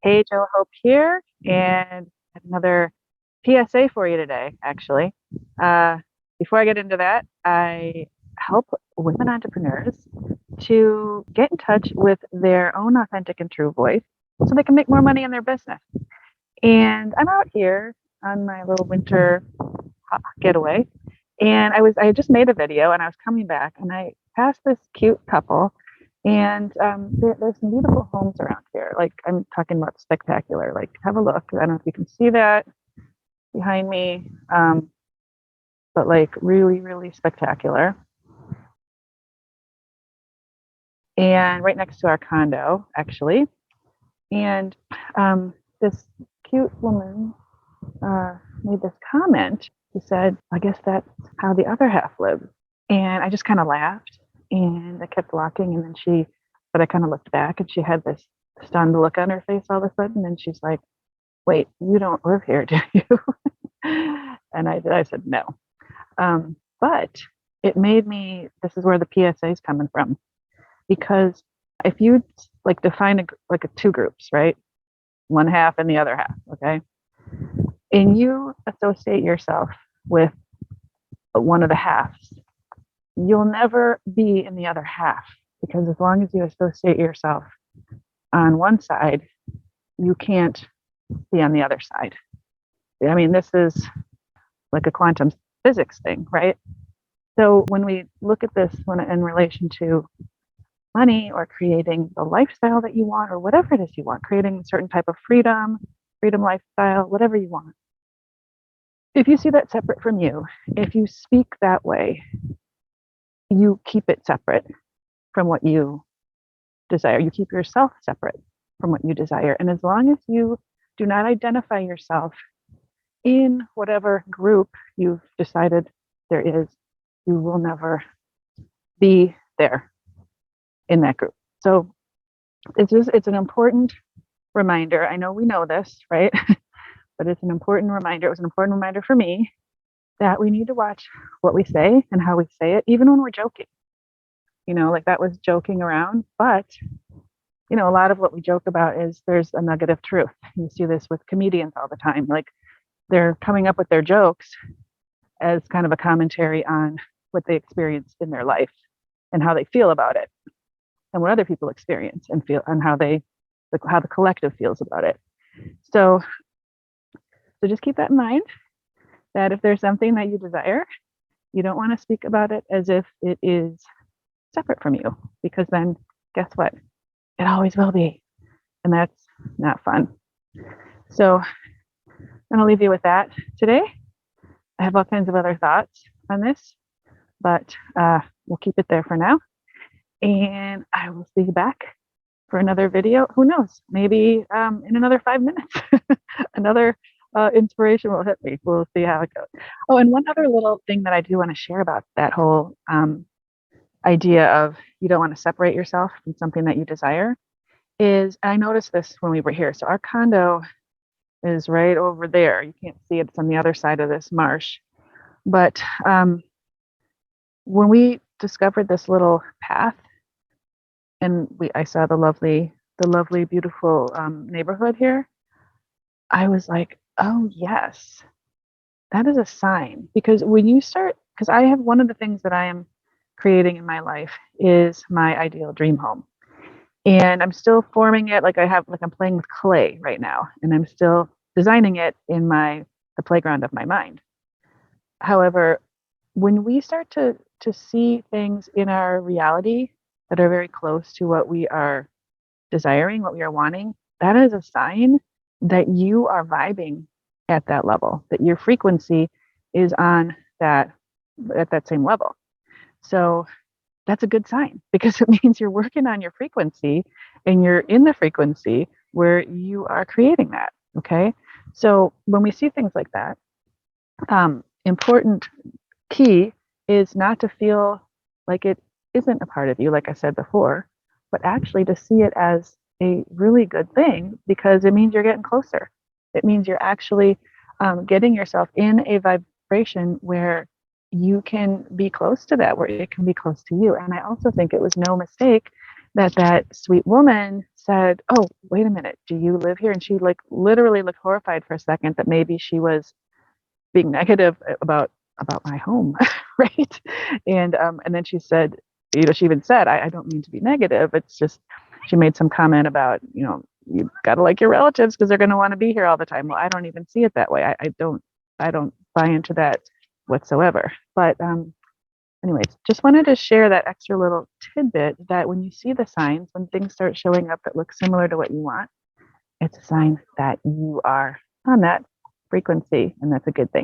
Hey, Joe Hope here, and another PSA for you today, actually. Uh, Before I get into that, I help women entrepreneurs to get in touch with their own authentic and true voice so they can make more money in their business. And I'm out here on my little winter getaway, and I had just made a video, and I was coming back, and I passed this cute couple, and there's some beautiful homes around here. Like, I'm talking about spectacular. Like, have a look. I don't know if you can see that behind me, but like really, really spectacular. And right next to our condo, actually. And this cute woman made this comment. She said, "I guess that's how the other half lives." And I just kind of laughed, and I kept walking. And then but I kind of looked back, and she had this stunned look on her face all of a sudden. And she's like, "Wait, you don't live here, do you?" And I said, "No." But it made me, this is where the PSA is coming from. Because if you like define two groups, right? One half and the other half, okay? And you associate yourself with one of the halves, you'll never be in the other half, because as long as you associate yourself on one side, you can't be on the other side. I mean, this is like a quantum physics thing, right? So when we look at this in relation to money or creating the lifestyle that you want, or whatever it is you want, creating a certain type of freedom lifestyle, whatever you want. If you see that separate from you, if you speak that way, you keep it separate from what you desire. You keep yourself separate from what you desire. And as long as you do not identify yourself in whatever group you've decided there is, you will never be there in that group. So it's an important reminder. I know we know this, right? But it's an important reminder. It was an important reminder for me that we need to watch what we say and how we say it, even when we're joking. Like, that was joking around, but a lot of what we joke about is there's a nugget of truth. You see this with comedians all the time. Like, they're coming up with their jokes as kind of a commentary on what they experienced in their life and how they feel about it, and what other people experience and feel, and how the collective feels about it. So just keep that in mind, that if there's something that you desire, you don't want to speak about it as if it is separate from you, because then guess what? It always will be. And that's not fun. So I'm going to leave you with that today. I have all kinds of other thoughts on this, but we'll keep it there for now. And I will see you back for another video. Who knows? Maybe in another 5 minutes, another inspiration will hit me. We'll see how it goes. Oh, and one other little thing that I do want to share about that whole idea of you don't want to separate yourself from something that you desire is, I noticed this when we were here. So our condo is right over there. You can't see it. It's on the other side of this marsh. But when we discovered this little path, and I saw the lovely, beautiful neighborhood here, I was like, oh yes, that is a sign. Because when you start, because I have, one of the things that I am creating in my life is my ideal dream home. And I'm still forming it. I'm playing with clay right now, and I'm still designing it in the playground of my mind. However, when we start to see things in our reality that are very close to what we are desiring, what we are wanting, that is a sign that you are vibing at that level, that your frequency is on at that same level. So that's a good sign, because it means you're working on your frequency, and you're in the frequency where you are creating that. Okay. So when we see things like that, important key is not to feel like it isn't a part of you, like I said before, but actually to see it as a really good thing, because it means you're getting closer. It means you're actually getting yourself in a vibration where you can be close to that, where it can be close to you. And I also think it was no mistake that sweet woman said, "Oh, wait a minute. Do you live here?" And she like literally looked horrified for a second that maybe she was being negative about my home, right? And then she said, she even said, I don't mean to be negative. It's just she made some comment about, you got to like your relatives because they're going to want to be here all the time. Well, I don't even see it that way. I don't buy into that whatsoever. But anyways, just wanted to share that extra little tidbit that when you see the signs, when things start showing up that look similar to what you want, it's a sign that you are on that frequency, and that's a good thing.